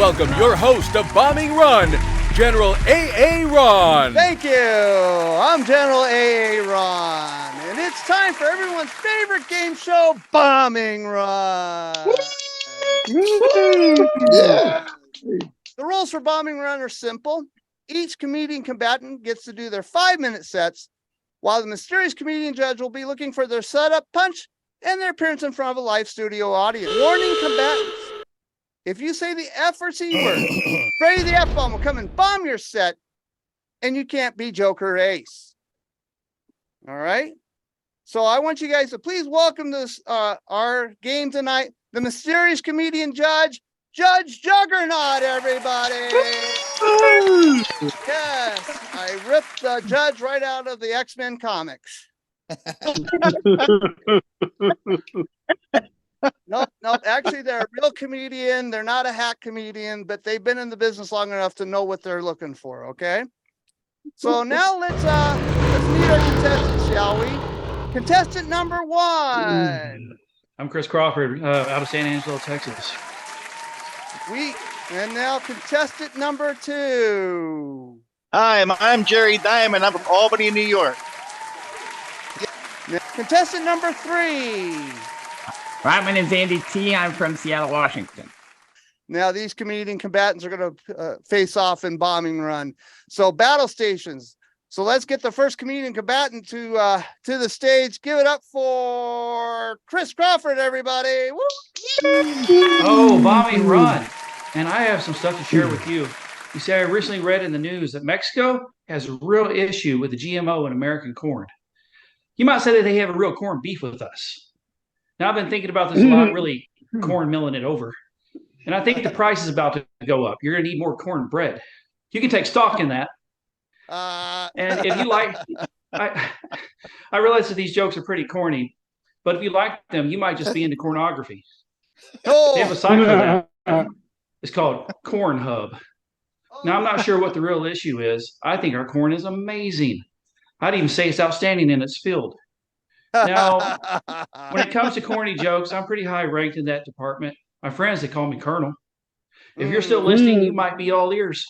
welcome your host of Bombing Run, General A.A. Ron. Thank you. I'm General A.A. Ron, and it's time for everyone's favorite game show, Bombing Run. Yeah. The rules for Bombing Run are simple. Each comedian combatant gets to do their 5-minute sets, while the mysterious comedian judge will be looking for their setup, punch, and their appearance in front of a live studio audience. Warning combatants. If you say the F or C word, Freddy the F-bomb will come and bomb your set, and you can't be Joker or Ace. All right? So I want you guys to please welcome this our game tonight, the mysterious comedian judge, Judge Juggernaut, everybody. Yes, I ripped the judge right out of the X-Men comics. Nope. Actually, they're a real comedian. They're not a hack comedian, but they've been in the business long enough to know what they're looking for. Okay. So now let's meet our contestants, shall we? Contestant number 1. I'm Chris Crawford, out of San Angelo, Texas. And now contestant number 2. Hi, I'm Jerry Dymond. I'm from Albany, New York. Now, contestant number 3. Right, my name's Andy T. I'm from Seattle, Washington. Now these comedian combatants are going to face off in Bombing Run. So battle stations. So let's get the first comedian combatant to the stage. Give it up for Chris Crawford, everybody. Woo! Oh, Bombing Run. And I have some stuff to share with you. You see, I recently read in the news that Mexico has a real issue with the GMO in American corn. You might say that they have a real corn beef with us. Now, I've been thinking about this a lot, really corn milling it over. And I think the price is about to go up. You're going to need more corn bread. You can take stock in that. And if you like, I realize that these jokes are pretty corny, but if you like them, you might just be into cornography. Oh. They have a site for that. It's called Corn Hub. Now, I'm not sure what the real issue is. I think our corn is amazing. I'd even say it's outstanding in its field. Now, when it comes to corny jokes, I'm pretty high ranked in that department. My friends, they call me Colonel. If you're still listening, you might be all ears.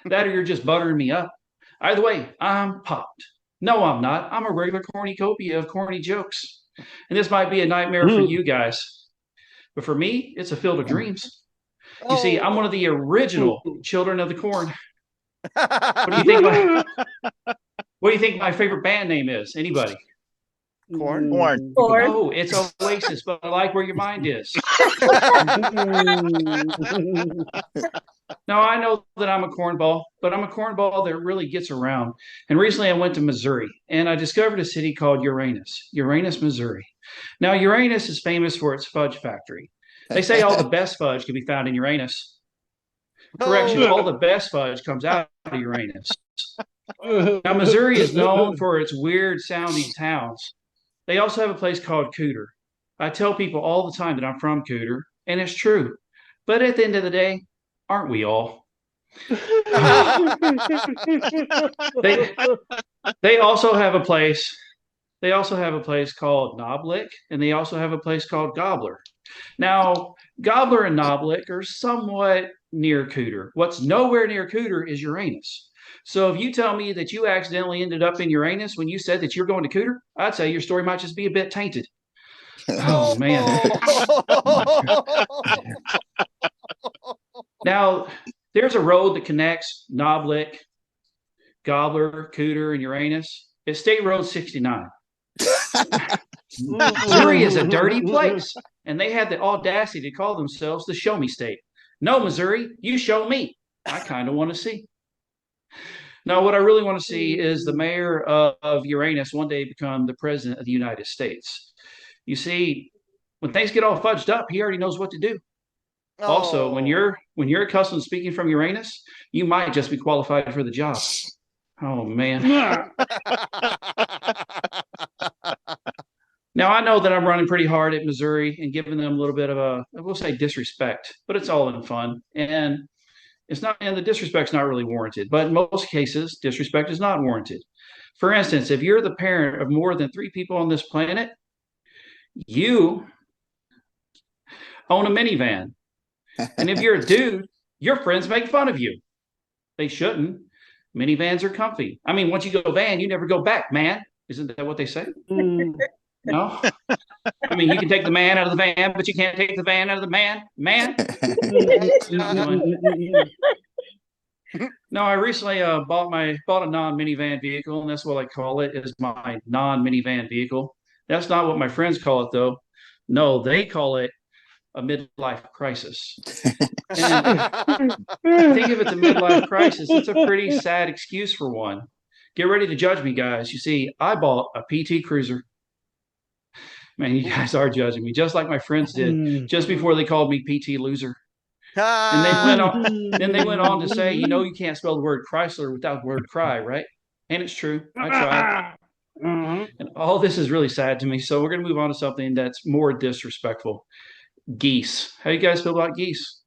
That or you're just buttering me up. Either way, I'm popped. No, I'm not. I'm a regular cornucopia of corny jokes. And this might be a nightmare for you guys. But for me, it's a field of dreams. You see, I'm one of the original children of the corn. What do you think my favorite band name is? Anybody? Corn. Oh, it's Oasis, but I like where your mind is. Now, I know that I'm a cornball, but I'm a cornball that really gets around. And recently I went to Missouri, and I discovered a city called Uranus, Missouri. Now, Uranus is famous for its fudge factory. They say all the best fudge can be found in Uranus. Correction, all the best fudge comes out of Uranus. Now, Missouri is known for its weird-sounding towns. They also have a place called Cooter. I tell people all the time that I'm from Cooter, and it's true. But at the end of the day, aren't we all? They also have a place. They also have a place called Knoblick, and they also have a place called Gobbler. Now, Gobbler and Knoblick are somewhat near Cooter. What's nowhere near Cooter is Uranus. So if you tell me that you accidentally ended up in Uranus when you said that you're going to Cooter, I'd say your story might just be a bit tainted. Oh, man. Now, there's a road that connects Knoblick, Gobbler, Cooter, and Uranus. It's State Road 69. Missouri is a dirty place, and they have the audacity to call themselves the Show Me State. No, Missouri, you show me. I kind of want to see. Now, what I really want to see is the mayor of Uranus one day become the president of the United States. You see, when things get all fudged up, he already knows what to do. Oh. Also, when you're accustomed to speaking from Uranus, you might just be qualified for the job. Oh, man. Now, I know that I'm running pretty hard at Missouri and giving them a little bit of we'll say disrespect, but it's all in fun. And the disrespect's not really warranted, but in most cases, disrespect is not warranted. For instance, if you're the parent of more than 3 people on this planet, you own a minivan. And if you're a dude, Your friends make fun of you. They shouldn't. Minivans are comfy. I mean, once you go van, you never go back, man. Isn't that what they say? No. I mean, you can take the man out of the van, but you can't take the van out of the man. Man. Anyway. No, I recently bought a non-minivan vehicle, and that's what I call it, is my non-minivan vehicle. That's not what my friends call it, though. No, they call it a midlife crisis. And think if it's a midlife crisis, it's a pretty sad excuse for one. Get ready to judge me, guys. You see, I bought a PT Cruiser. Man, you guys are judging me, just like my friends did, just before they called me PT Loser. And they went on to say, you can't spell the word Chrysler without the word cry, right? And it's true. I tried. And all this is really sad to me. So we're going to move on to something that's more disrespectful. Geese. How do you guys feel about geese?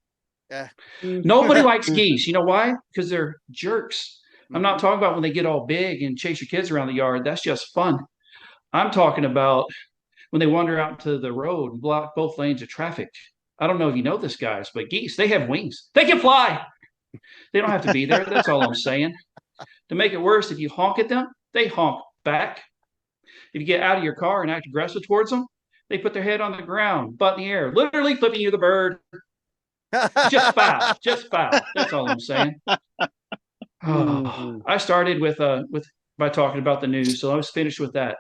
Yeah. Nobody likes geese. You know why? Because they're jerks. I'm not talking about when they get all big and chase your kids around the yard. That's just fun. I'm talking about when they wander out to the road and block both lanes of traffic. I don't know if you know this, guys, but geese, they have wings. They can fly. They don't have to be there. That's all I'm saying. To make it worse, if you honk at them, they honk back. If you get out of your car and act aggressive towards them, they put their head on the ground, butt in the air, literally flipping you the bird. Just foul. Just foul. That's all I'm saying. I started by talking about the news, so I was finished with that.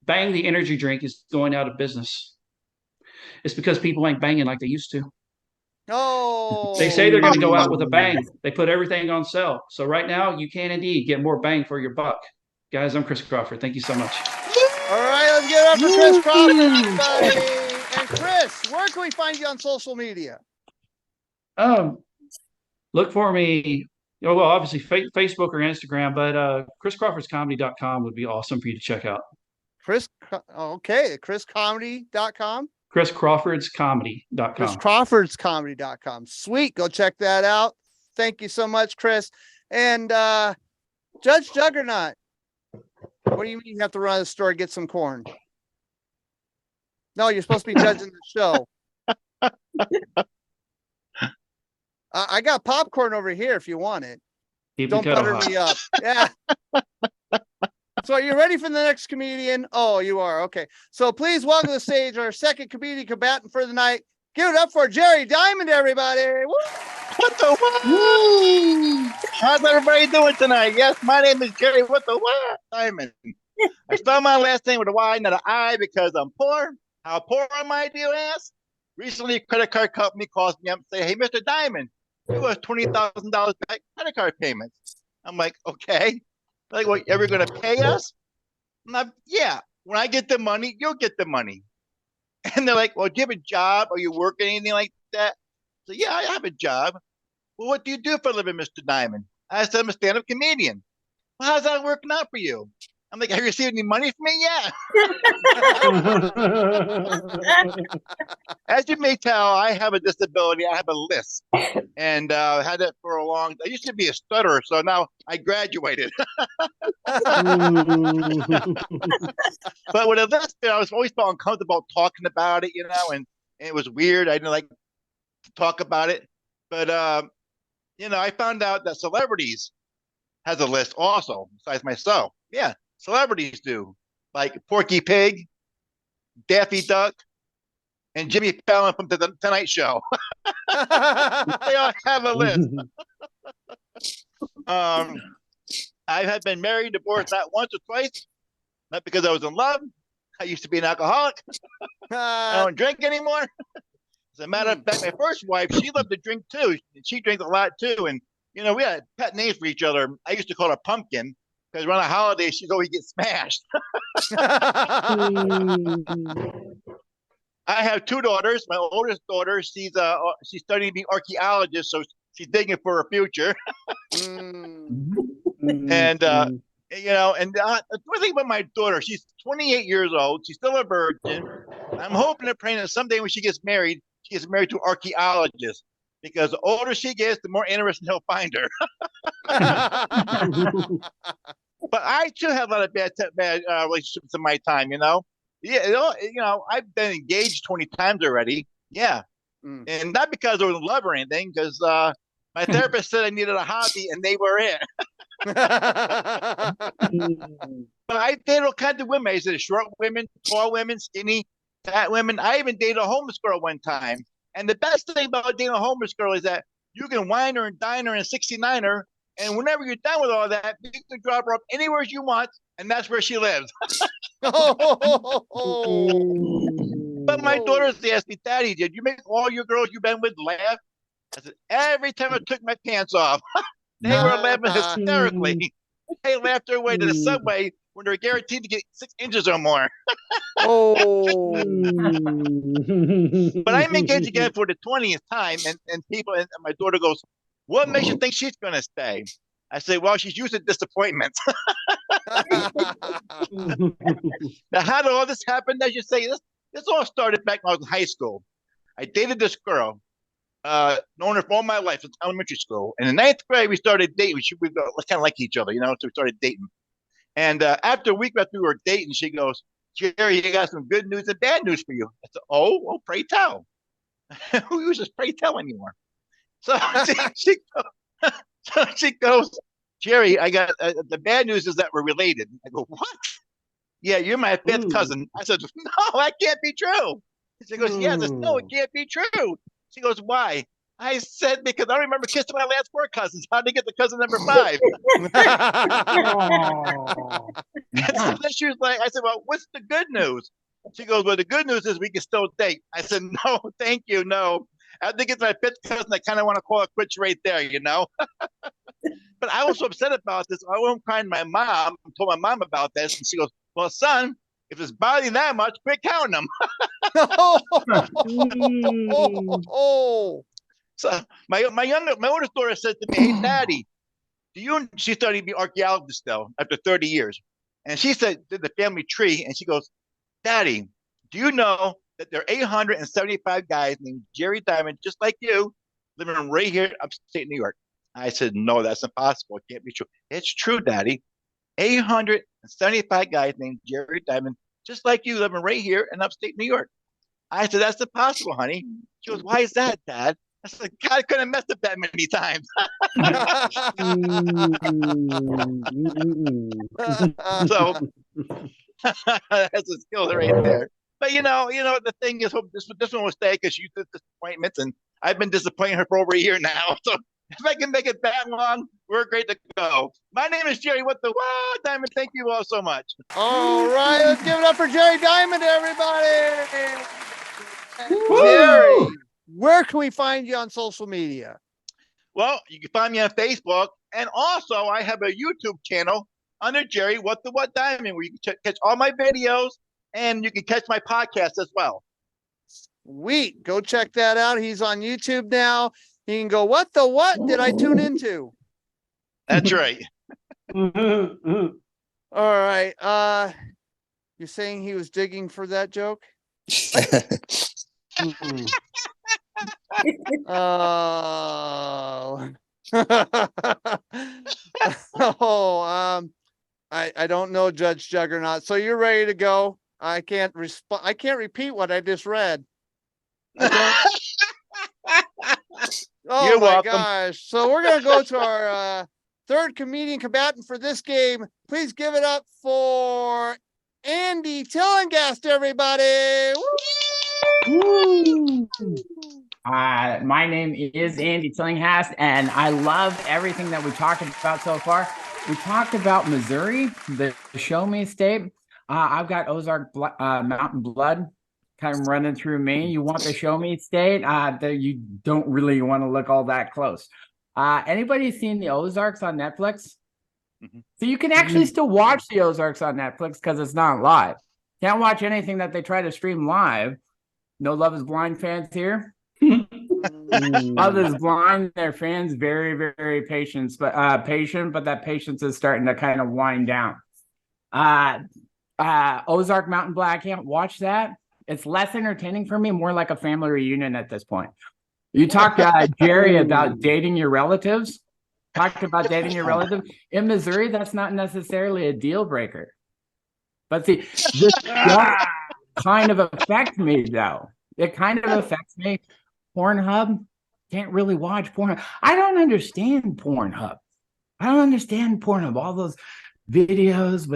Bang, the energy drink is going out of business. It's because people ain't banging like they used to. Oh. They say they're going to go out with a bang. They put everything on sale. So right now, you can indeed get more bang for your buck. Guys, I'm Chris Crawford. Thank you so much. All right, let's get it up for Chris Crawford, everybody. And Chris, where can we find you on social media? Look for me. Well, obviously Facebook or Instagram, but chriscrawfordscomedy.com would be awesome for you to check out. chriscomedy.com. chriscrawfordscomedy.com. chriscrawfordscomedy.com. Sweet. Go check that out. Thank you so much, Chris. And Judge Juggernaut, what do you mean you have to run to the store and get some corn? No, you're supposed to be judging the show. I got popcorn over here if you want it. Don't butter me up. Yeah. So are you ready for the next comedian? Oh, you are. Okay. So please welcome to the stage our second comedian combatant for the night. Give it up for Jerry Dymond, everybody. Woo! What the what? How's everybody doing tonight? Yes, my name is Jerry. What the what? Dymond. I spell my last name with a Y, not an I, because I'm poor. How poor am I, do you ask? Recently, a credit card company calls me up and say, "Hey, Mr. Dymond, you owe us $20,000 back credit card payments." I'm like, okay. Like, what, ever going to pay us? I'm like, yeah. When I get the money, you'll get the money. And they're like, well, do you have a job? Are you working anything like that? So, yeah, I have a job. Well, what do you do for a living, Mr. Dymond? I said, I'm a stand-up comedian. Well, how's that working out for you? I'm like, have you received any money from me? Yeah. As you may tell, I have a disability. I have a lisp, and had it for a long time. I used to be a stutterer, so now I graduated. But with a lisp, I was always felt uncomfortable talking about it, and it was weird. I didn't like to talk about it. But, I found out that celebrities has a list also, besides myself. Yeah. Celebrities do, like Porky Pig, Daffy Duck, and Jimmy Fallon from the Tonight Show. They all have a list. I have been married, divorced not once or twice, not because I was in love. I used to be an alcoholic. I don't drink anymore. As a matter of fact, my first wife, she loved to drink too. She drinks a lot too. And, we had pet names for each other. I used to call her Pumpkin, because around the holidays, she'd always get smashed. I have two daughters. My oldest daughter, she's studying to be archaeologist, so she's digging for her future. And the one thing about my daughter, she's 28 years old. She's still a virgin. I'm hoping and praying that someday when she gets married to an archaeologist, because the older she gets, the more interesting he'll find her. But I too have a lot of bad relationships in my time, Yeah, I've been engaged 20 times already. Yeah. And not because I was in love or anything, because my therapist said I needed a hobby, and they were it. But I dated all kinds of women. I said short women, tall women, skinny, fat women. I even dated a homeless girl one time. And the best thing about dating a homeless girl is that you can wine her and dine her and 69er. And whenever you're done with all that, you can drop her up anywhere you want. And that's where she lives. But my daughters asked me, Daddy, did you make all your girls you've been with laugh? I said, every time I took my pants off, they were laughing hysterically. They laughed their way to the subway when they're guaranteed to get 6 inches or more. But I'm engaged again for the 20th time, and people, and my daughter goes, what makes you think she's going to stay? I say, well, she's used to disappointments. Now, how did all this happen? As you say, this all started back when I was in high school. I dated this girl, known her for all my life since elementary school. And in 9th grade, we started dating. We kind of like each other, so we started dating. And after a week after we were dating, she goes, Jerry, you got some good news and bad news for you. I said, oh, pray tell. Who uses pray tell anymore? So she goes, Jerry, I got the bad news is that we're related. I go, what? Yeah, you're my 5th cousin. I said, no, that can't be true. She goes, yes. I said, no, it can't be true. She goes, why? I said, because I remember kissing my last 4 cousins. How'd they get the cousin number 5? And so then she was like, I said, well, what's the good news? She goes, well, the good news is we can still date. I said, no, thank you, no. I think it's my 5th cousin. I kind of want to call it quits right there, But I was so upset about this. I went crying to my mom and told my mom about this. And she goes, well, son, if it's bothering that much, quit counting them. So my oldest daughter said to me, hey, Daddy, she started to be archaeologist though, after 30 years. And she said, did the family tree. And she goes, Daddy, do you know that there are 875 guys named Jerry Dymond, just like you, living right here in upstate New York? I said, no, that's impossible. It can't be true. It's true, Daddy. 875 guys named Jerry Dymond, just like you, living right here in upstate New York. I said, that's impossible, honey. She goes, why is that, Dad? I said, God couldn't have messed up that many times. So that's a skill right there. But the thing is, this one will stay because she did disappointments, and I've been disappointing her for over a year now. So if I can make it that long, we're great to go. My name is Jerry. What the what, Dymond? Thank you all so much. All right, let's give it up for Jerry Dymond, everybody. Jerry, where can we find you on social media? Well, you can find me on Facebook, and also I have a YouTube channel under Jerry What the What Dymond, where you can catch all my videos, and you can catch my podcast as well. Sweet, go check that out. He's on YouTube now. You can go, what the what did I tune into? That's right. All right. You're saying he was digging for that joke? Oh. I don't know, Judge Juggernaut. So you're ready to go. I can't repeat what I just read. Oh, You're my welcome. gosh. So we're going to go to our third comedian combatant for this game. Please give it up for Andy Tillengast, everybody. Woo! My name is Andy Tillinghast, and I love everything that we talked about so far. We talked about Missouri, the Show Me State. I've got Ozark Mountain Blood kind of running through me. You want the Show Me State? You don't really want to look all that close. Anybody seen the Ozarks on Netflix? Mm-hmm. So you can actually still watch the Ozarks on Netflix because it's not live. Can't watch anything that they try to stream live. No Love is Blind fans here. Love is Blind. Their fans very, very patient, but that patience is starting to kind of wind down. Ozark Mountain Blood, I can't watch that. It's less entertaining for me, more like a family reunion at this point. You talked, Jerry, about dating your relatives. Talked about dating your relative. In Missouri, that's not necessarily a deal breaker. But see, this kind of affects me, though. It kind of affects me Pornhub. Can't really watch Pornhub. I don't understand Pornhub. I don't understand Pornhub. All those videos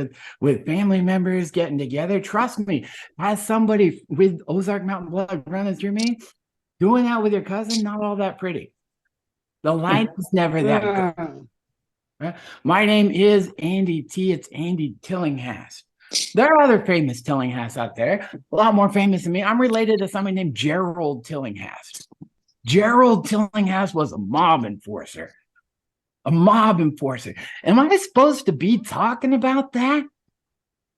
with family members getting together. Trust me, as somebody with Ozark Mountain blood running through me, doing that with your cousin, not all that pretty. The line is never that good. Right? My name is Andy T. It's Andy Tillinghast. There are other famous Tillinghasts out there, a lot more famous than me. I'm related to somebody named Gerald Tillinghast. Gerald Tillinghast was a mob enforcer. A mob enforcer. Am I supposed to be talking about that?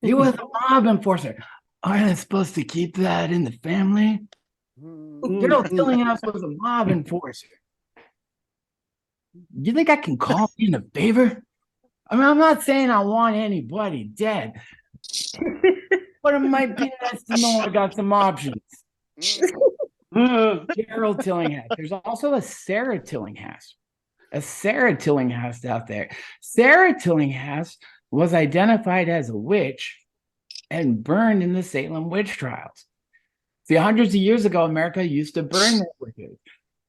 He was a mob enforcer. Aren't I supposed to keep that in the family? Gerald Tillinghast was a mob enforcer. You think I can call in a favor? I mean, I'm not saying I want anybody dead, but it might be nice to know I got some options. Gerald Tillinghast. There's also a Sarah Tillinghast. A Sarah Tillinghast out there. Sarah Tillinghast was identified as a witch and burned in the Salem witch trials. See, hundreds of years ago, America used to burn their witches.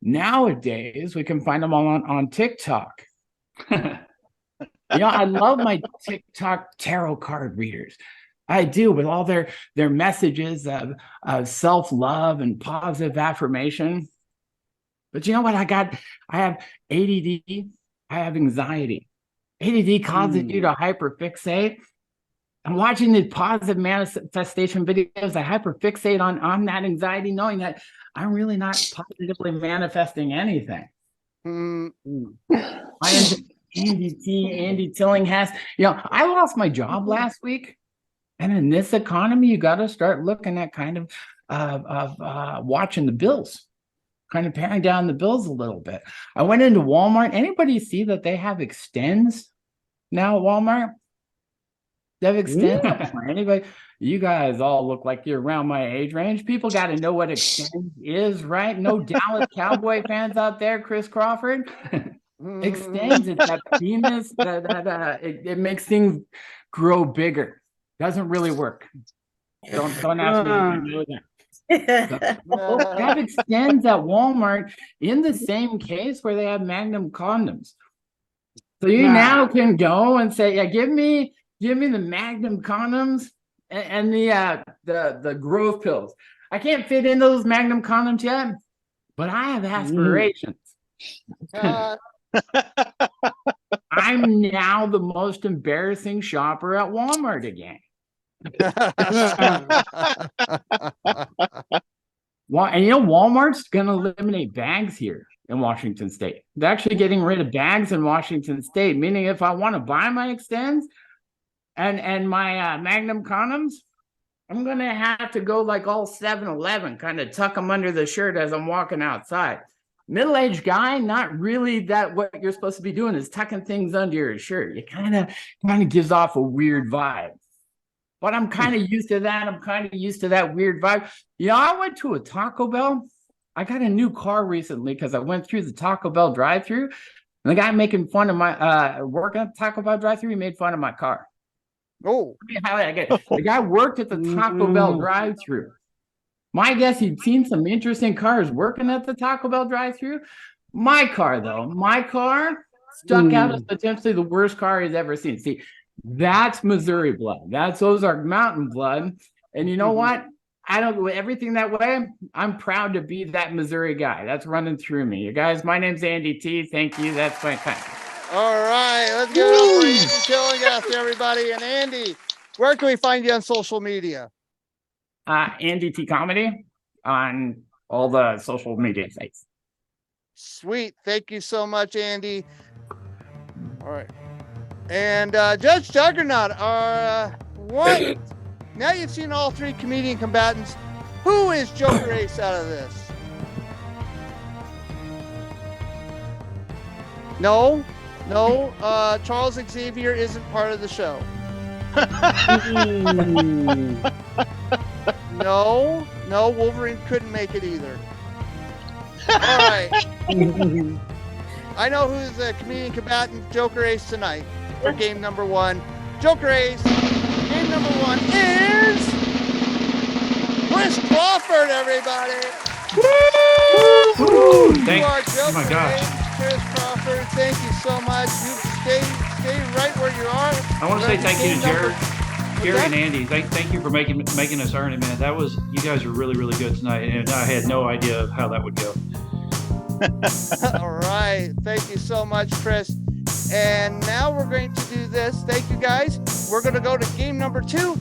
Nowadays, we can find them all on TikTok. I love my TikTok tarot card readers. I do, with all their messages of self-love and positive affirmation. But you know what? I have ADD. I have anxiety. ADD causes you to hyperfixate. I'm watching these positive manifestation videos. I hyperfixate on that anxiety, knowing that I'm really not positively manifesting anything. I am Andy Tillinghast. I lost my job last week. And in this economy, you got to start looking at kind of watching the bills, kind of paring down the bills a little bit. I went into Walmart. Anybody see that they have extends now at Walmart? They have extends for anybody. You guys all look like you're around my age range. People got to know what extends is, right? No Dallas Cowboy fans out there, Chris Crawford. Extends, it's that penis that it makes things grow bigger. Doesn't really work. Don't ask me. They have extends at Walmart in the same case where they have Magnum condoms. So you now can go and say, yeah, give me the Magnum condoms and the growth pills. I can't fit in those Magnum condoms yet, but I have aspirations. I'm now the most embarrassing shopper at Walmart again. Walmart's going to eliminate bags here in Washington State. They're actually getting rid of bags in Washington State, meaning if I want to buy my extends and my Magnum condoms, I'm going to have to go like all 7-Eleven, kind of tuck them under the shirt as I'm walking outside. Middle-aged guy, not really that what you're supposed to be doing is tucking things under your shirt. It kind of gives off a weird vibe. But I'm kind of used to that. I'm kind of used to that weird vibe. I went to a Taco Bell. I got a new car recently because I went through the Taco Bell drive-thru. And the guy making fun of my working at the Taco Bell drive-thru, he made fun of my car. Oh. The guy worked at the Taco Bell drive-thru. My guess, he'd seen some interesting cars working at the Taco Bell drive-thru. My car stuck out as potentially the worst car he's ever seen. See, that's Missouri blood. That's Ozark Mountain blood. And you know what? I don't do everything that way. I'm proud to be that Missouri guy. That's running through me. You guys, my name's Andy T. Thank you. That's my time. All right. Let's get it up for Andy Tillinghast, everybody. And Andy, where can we find you on social media? Andy T Comedy on all the social media sites. Sweet. Thank you so much, Andy. All right. And Judge Juggernaut, what? Now you've seen all three comedian combatants. Who is Joker Ace out of this? No. Charles Xavier isn't part of the show. No, Wolverine couldn't make it either. All right. I know who's the comedian combatant Joker Ace tonight for game number one. Joker Ace, game number one is Chris Crawford, everybody. Woo! Thank- You are oh my Joker gosh. and Chris Crawford. Thank you so much. You stay right where you are. I want to say thank you to Jerry that? and Andy. Thank you for making us earn it, man. You guys are really, really good tonight, and I had no idea of how that would go. All right. Thank you so much, Chris. And now we're going to do this. Thank you, guys. We're going to go to game number 2.